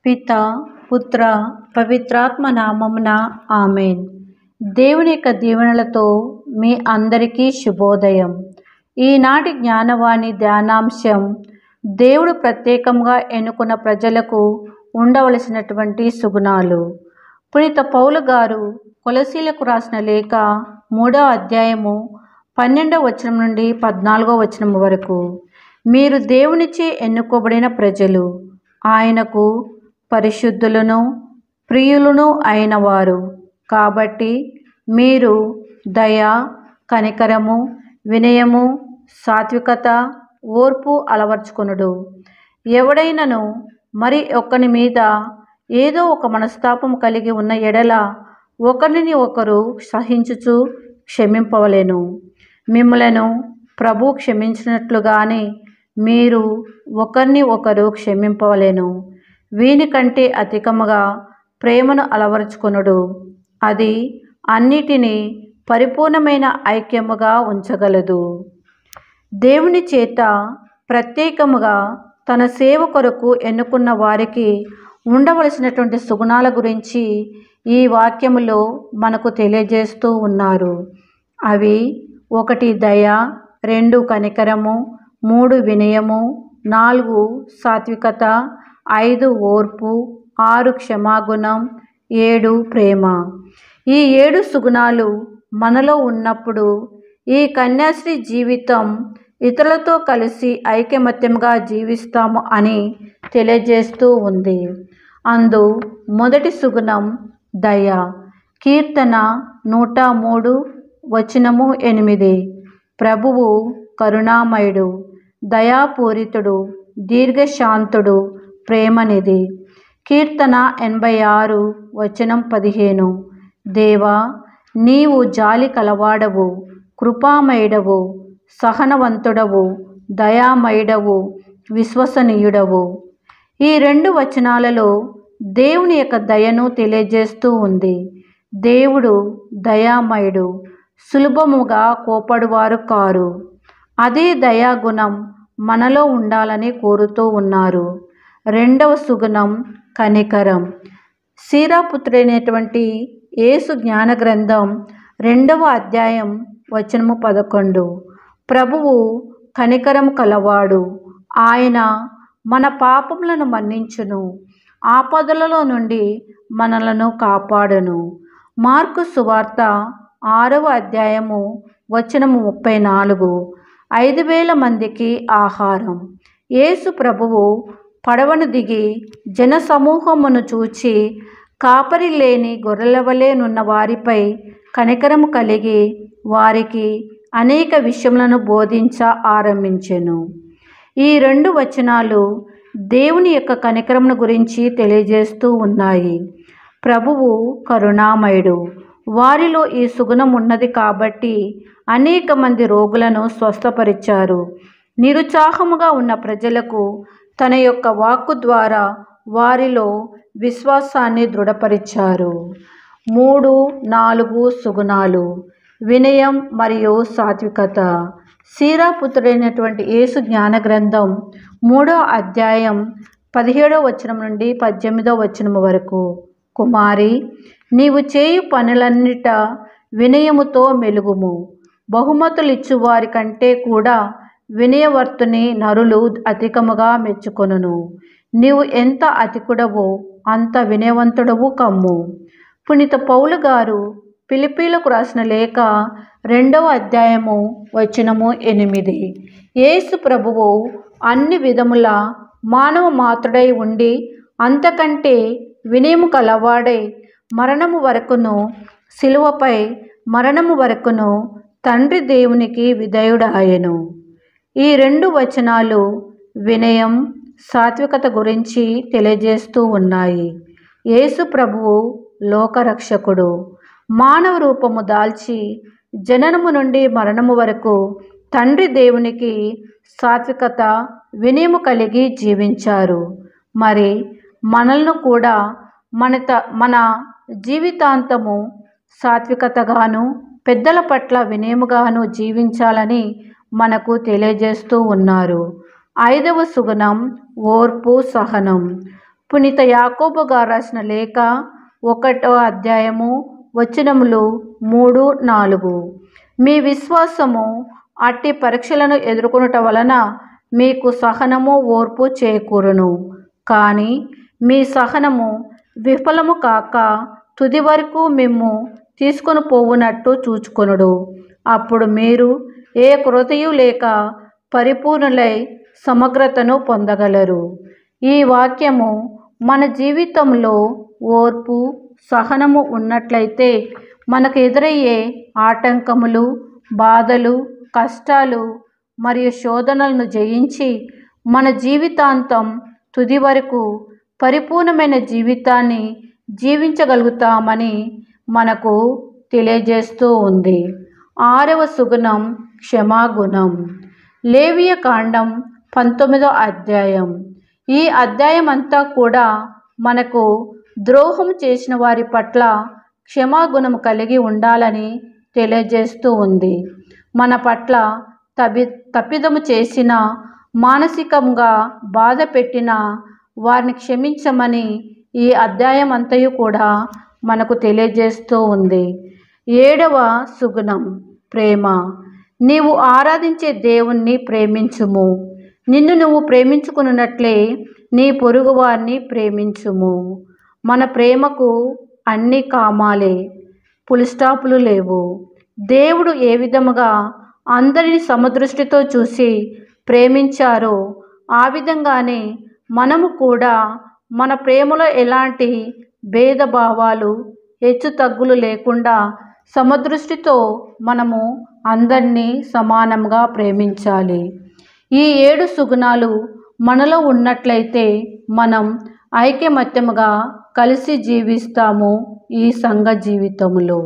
పిత పుత్ర పవిత్రాత్మ నామమున ఆమెన్. దేవుని యొక్క దీవెనలతో మీ అందరికీ శుభోదయం. ఈనాటి జ్ఞానవాణి ధ్యానాంశం దేవుడు ప్రత్యేకంగా ఎన్నుకున్న ప్రజలకు ఉండవలసినటువంటి సుగుణాలు. పునీత పౌలు గారు కొలసీలకు రాసిన లేఖ 3వ అధ్యాయము 12వ వచనం నుండి 14వ వచనం వరకు, మీరు దేవునిచే ఎన్నుకోబడిన ప్రజలు, ఆయనకు పరిశుద్ధులను ప్రియులను అయిన వారు కాబట్టి మీరు దయ, కనికరము, వినయము, సాత్వికత, ఓర్పు అలవర్చుకొనుడు. ఎవడైనను మరి ఒకని మీద ఏదో ఒక మనస్తాపం కలిగి ఉన్న ఎడల ఒకరిని ఒకరు సహించుచు క్షమింపవలెను. మిమ్ములను ప్రభు క్షమించినట్లుగానే మీరు ఒకరిని ఒకరు క్షమింపవలెను. వీనికంటే అధికముగా ప్రేమను అలవరుచుకొనుడు. అది అన్నిటినీ పరిపూర్ణమైన ఐక్యముగా ఉంచగలదు. దేవుని చేత ప్రత్యేకముగా తన సేవ కొరకు ఎన్నుకున్న వారికి ఉండవలసినటువంటి సుగుణాల గురించి ఈ వాక్యములో మనకు తెలియజేస్తూ ఉన్నారు. అవి 1 దయ, 2 కనికరము, 3 వినయము, 4 సాత్వికత, 5 ఓర్పు, 6 క్షమాగుణం, 7 ప్రేమ. ఈ 7 సుగుణాలు మనలో ఉన్నప్పుడు ఈ కన్యాశ్రీ జీవితం ఇతరులతో కలిసి ఐకమత్యంగా జీవిస్తాము అని తెలియజేస్తూ ఉంది. అందు మొదటి సుగుణం దయ. కీర్తన 103 వచనము 8, ప్రభువు కరుణామయుడు, దయాపూరితుడు, దీర్ఘశాంతుడు, ప్రేమనిధి. కీర్తన 86 వచనం 15, దేవా నీవు జాలి కలవాడవు, కృపామయుడవు, సహనవంతుడవు, దయామయుడవు, విశ్వసనీయుడవు. ఈ 2 వచనాలలో దేవుని యొక్క దయను తెలియజేస్తూ ఉంది. దేవుడు దయామయుడు, సులభముగా కోపడువారు కారు. అదే దయాగుణం మనలో ఉండాలని కోరుతూ ఉన్నారు. 2వ సుగుణం కనికరం. సీరాపుత్రుడైనటువంటి యేసు జ్ఞాన గ్రంథం 2వ అధ్యాయం వచనము 11, ప్రభువు కనికరం కలవాడు, ఆయన మన పాపములను మన్నించును, ఆపదలలో నుండి మనలను కాపాడును. మార్కు సువార్త 6వ అధ్యాయము వచనము 34, 5,000 మందికి ఆహారం. యేసు ప్రభువు పడవను దిగి జనసమూహమును చూచి కాపరి లేని గొర్రెలవలెనున్న వారిపై కనికరము కలిగి వారికి అనేక విషయములను బోధించ ఆరంభించెను. ఈ 2 వచనాలు దేవుని యొక్క కనికరమును గురించి తెలియజేస్తూ ఉన్నాయి. ప్రభువు కరుణామయుడు. వారిలో ఈ సుగుణం ఉన్నది కాబట్టి అనేక మంది రోగులను స్వస్థపరిచారు. నిరుత్సాహముగా ఉన్న ప్రజలకు తన యొక్క వాక్కు ద్వారా వారిలో విశ్వాసాన్ని దృఢపరిచారు. 3, 4 సుగుణాలు. వినయం మరియు సాత్వికత. సీరాపుత్రుడైనటువంటి యేసు జ్ఞాన గ్రంథం 3వ అధ్యాయం 17వ వచనం నుండి 18వ వచనం వరకు, కుమారి నీవు చేయు పనులన్నిట వినయముతో మెలుగుము. బహుమతులిచ్చు వారి కంటే కూడా వినయవర్తుని నరులు అధికముగా మెచ్చుకొనును. నీవు ఎంత అధికుడవో అంత వినయవంతుడవు కమ్ము. పునీత పౌలు గారు ఫిలిప్పీలకు రాసిన లేఖ 2వ అధ్యాయము వచనము 8, యేసు ప్రభువు అన్ని విధముల మానవ మాతృడై ఉండి అంతకంటే వినయము కలవాడై మరణము వరకును, శిలువపై మరణము వరకును తండ్రి దేవునికి విధేయుడాయెను. ఈ 2 వచనాలు వినయం, సాత్వికత గురించి తెలియజేస్తూ ఉన్నాయి. యేసు ప్రభువు లోకరక్షకుడు. మానవ రూపము దాల్చి జననము నుండి మరణము వరకు తండ్రి దేవునికి సాత్వికత, వినయము కలిగి జీవించారు. మరి మనల్ని కూడా మన జీవితాంతము సాత్వికతగాను, పెద్దల పట్ల వినయముగాను జీవించాలని మనకు తెలియజేస్తూ ఉన్నారు. 5వ సుగుణం ఓర్పు, సహనం. పునీత యాకోబు గారు రాసిన లేఖ 1వ అధ్యాయము వచనములు 3, 4. మీ విశ్వాసము అట్టి పరీక్షలను ఎదుర్కొనుట వలన మీకు సహనము ఓర్పు చేకూరును. కానీ మీ సహనము విఫలము కాక తుది వరకు మిమ్ము తీసుకొని పోవునట్టు చూచుకొనుడు. అప్పుడు మీరు ఏ కొరతయు లేక పరిపూర్ణులై సమగ్రతను పొందగలరు. ఈ వాక్యము మన జీవితంలో ఓర్పు సహనము ఉన్నట్లయితే మనకు ఎదురయ్యే ఆటంకములు, బాధలు, కష్టాలు మరియు శోధనలను జయించి మన జీవితాంతం తుది వరకు పరిపూర్ణమైన జీవితాన్ని జీవించగలుగుతామని మనకు తెలియజేస్తూ ఉంది. 6వ సుగుణం క్షమాగుణం. లేవియ కాండం 19వ అధ్యాయం. ఈ అధ్యాయం అంతా కూడా మనకు ద్రోహం చేసిన వారి పట్ల క్షమాగుణం కలిగి ఉండాలని తెలియజేస్తూ ఉంది. మన పట్ల తప్పిదము చేసిన, మానసికంగా బాధ పెట్టిన వారిని క్షమించమని ఈ అధ్యాయం అంతయు కూడా మనకు తెలియజేస్తూ ఉంది. 7వ సుగుణం ప్రేమ. నీవు ఆరాధించే దేవుణ్ణి ప్రేమించుము. నిన్ను నువ్వు ప్రేమించుకున్నట్లే నీ పొరుగు వారిని ప్రేమించుము. మన ప్రేమకు అన్ని కామాలే, పులిస్టాపులు లేవు. దేవుడు ఏ విధముగా అందరిని సమదృష్టితో చూసి ప్రేమించారో ఆ విధంగానే మనము కూడా మన ప్రేమలో ఎలాంటి భేదభావాలు హెచ్చు తగ్గులు లేకుండా సమదృష్టితో మనము అందరినీ సమానంగా ప్రేమించాలి. ఈ 7 సుగుణాలు మనలో ఉన్నట్లయితే మనం ఐకమత్యముగా కలిసి జీవిస్తాము ఈ సంఘ జీవితంలో.